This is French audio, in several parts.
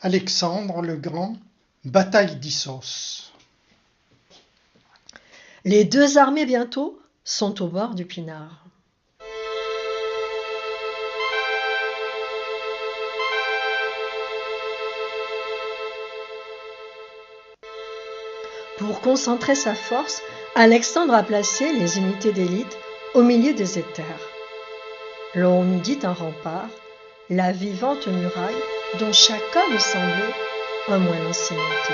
Alexandre le Grand, bataille d'Issos. Les deux armées bientôt sont au bord du Pinard. Pour concentrer sa force, Alexandre a placé les unités d'élite au milieu des éthers. L'on eût dit un rempart, la vivante muraille dont chaque homme semblait un moellon cimenté.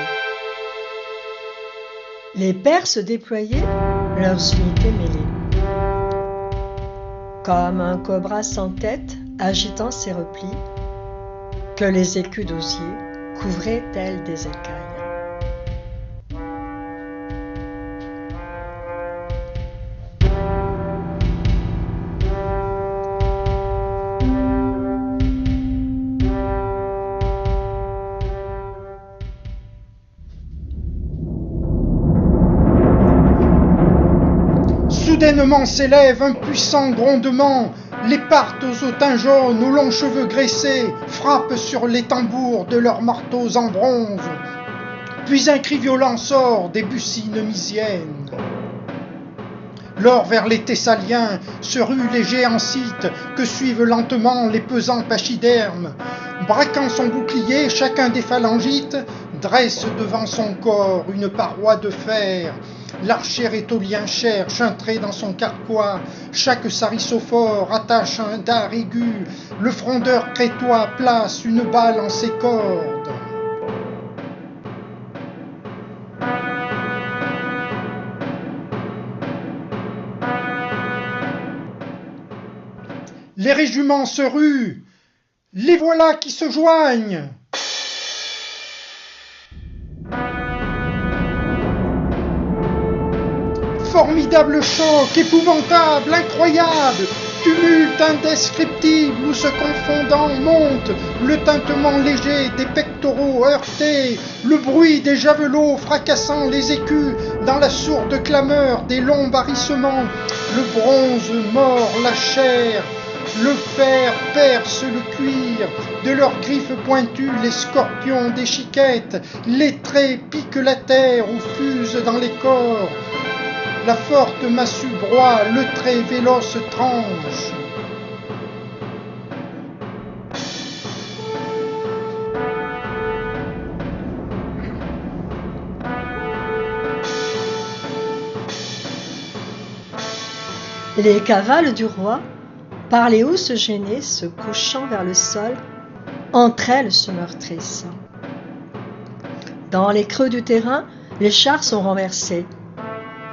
Les Perses déployaient leurs unités mêlées. Comme un cobra sans tête agitant ses replis, que les écus d'osier couvraient tels des écailles. Soudainement s'élève un puissant grondement, les Parthes aux teint jaunes, aux longs cheveux graissés, frappent sur les tambours de leurs marteaux en bronze. Puis un cri violent sort des buccines mysiennes. Lors vers les Thessaliens se ruent les géants scythes que suivent lentement les pesants pachydermes. Braquant son bouclier, chacun des phalangites dresse devant son corps une paroi de fer. L'archer étolien cherche un trait dans son carquois, chaque sarissophore attache un dard aigu, le frondeur crétois place une balle en ses cordes. Les régiments se ruent, les voilà qui se joignent. Formidable choc, épouvantable, incroyable, tumulte indescriptible où se confondant monte le tintement léger des pectoraux heurtés, le bruit des javelots fracassant les écus dans la sourde clameur des longs barrissements, le bronze mord la chair, le fer perce le cuir, de leurs griffes pointues les scorpions déchiquettent, les traits piquent la terre ou fusent dans les corps. La forte massue broie, le trait véloce tranche. Les cavales du roi, par les housses gênées se couchant vers le sol, entre elles se meurtrissent. Dans les creux du terrain, les chars sont renversés.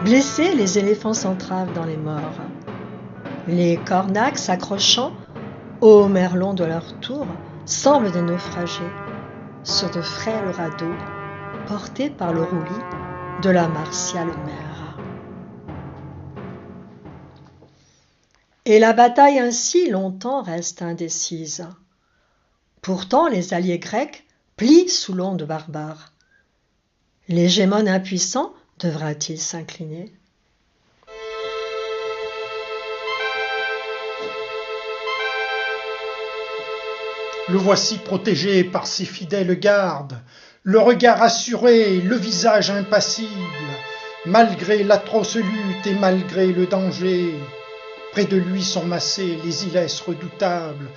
Blessés, les éléphants s'entravent dans les morts. Les cornacs s'accrochant aux merlons de leur tour semblent des naufragés sur de frêles radeaux portés par le roulis de la martiale mer. Et la bataille ainsi longtemps reste indécise. Pourtant les alliés grecs plient sous l'onde barbare. L'hégémone impuissant devra-t-il s'incliner? Le voici protégé par ses fidèles gardes, le regard assuré, le visage impassible, malgré l'atroce lutte et malgré le danger. Près de lui sont massés les ilesses redoutables,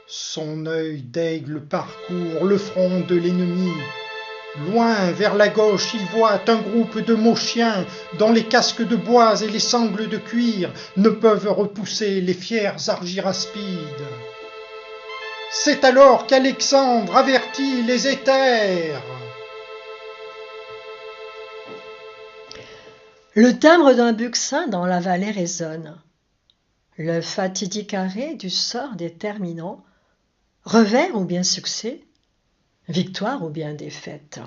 son œil d'aigle parcourt le front de l'ennemi. Loin, vers la gauche, il voit un groupe de Moschiens dont les casques de bois et les sangles de cuir ne peuvent repousser les fiers argiraspides. C'est alors qu'Alexandre avertit les éthers. Le timbre d'un buccin dans la vallée résonne. Le fatidique arrêt du sort déterminant, revers ou bien succès, victoire ou bien défaite.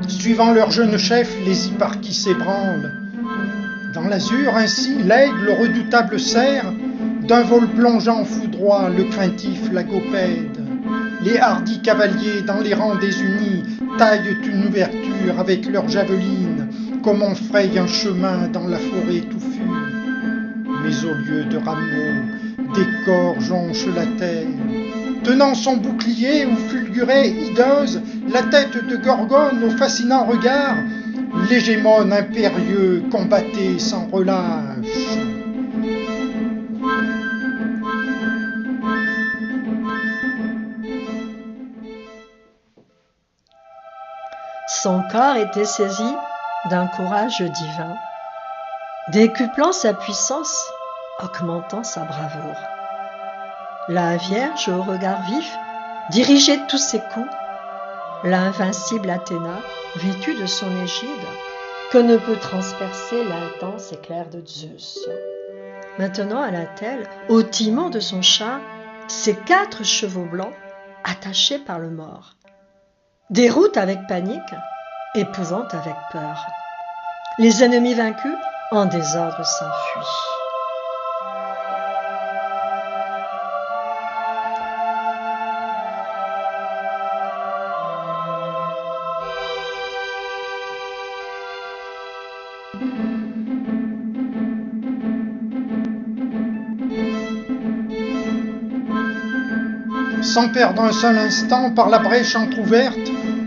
Suivant leur jeune chef, les hipparchis s'ébranlent. Dans l'azur, ainsi, l'aigle redoutable cerf, d'un vol plongeant foudroie le craintif lagopède. Les hardis cavaliers dans les rangs désunis taillent une ouverture avec leurs javelines, comme on fraye un chemin dans la forêt touffue. mais au lieu de rameaux, des corps jonchent la terre. Tenant son bouclier où fulgurait hideuse la tête de Gorgone au fascinant regard, l'hégémone impérieux combattait sans relâche. Son corps était saisi d'un courage divin, décuplant sa puissance, augmentant sa bravoure. La Vierge au regard vif dirigeait tous ses coups, l'invincible Athéna, vêtue de son égide, que ne peut transpercer l'intense éclair de Zeus. Maintenant, elle attelle, au timon de son char, ses 4 chevaux blancs attachés par le mort. Déroute avec panique, épouvante avec peur. Les ennemis vaincus, en désordre, s'enfuient. Sans perdre un seul instant, par la brèche entr'ouverte,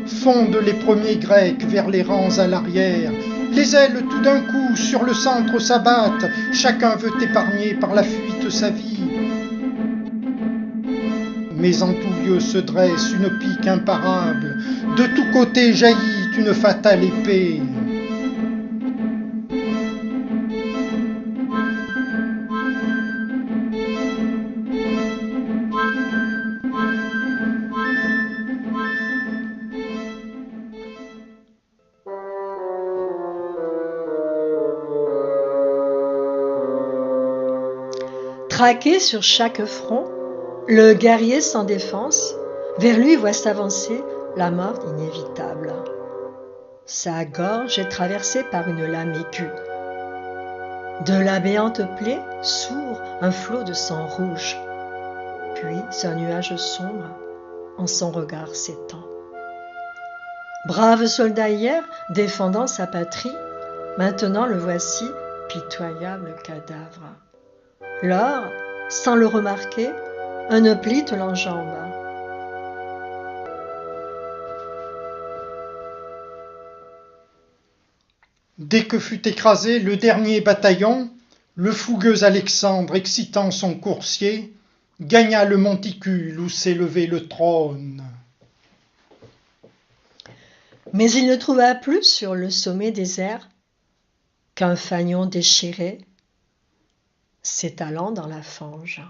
fondent les premiers Grecs vers les rangs à l'arrière. Les ailes tout d'un coup sur le centre s'abattent, chacun veut épargner par la fuite sa vie. Mais en tout lieu se dresse une pique imparable, de tous côtés jaillit une fatale épée. Traqué sur chaque front, le guerrier sans défense, vers lui voit s'avancer la mort inévitable. Sa gorge est traversée par une lame aiguë. De la béante plaie sourd un flot de sang rouge. Puis un nuage sombre en son regard s'étend. Brave soldat hier, défendant sa patrie, maintenant le voici, pitoyable cadavre. Lors, sans le remarquer, un hoplite l'enjambe. Dès que fut écrasé le dernier bataillon, le fougueux Alexandre, excitant son coursier, gagna le monticule où s'élevait le trône. Mais il ne trouva plus sur le sommet désert qu'un fanion déchiré, s'étalant dans la fange.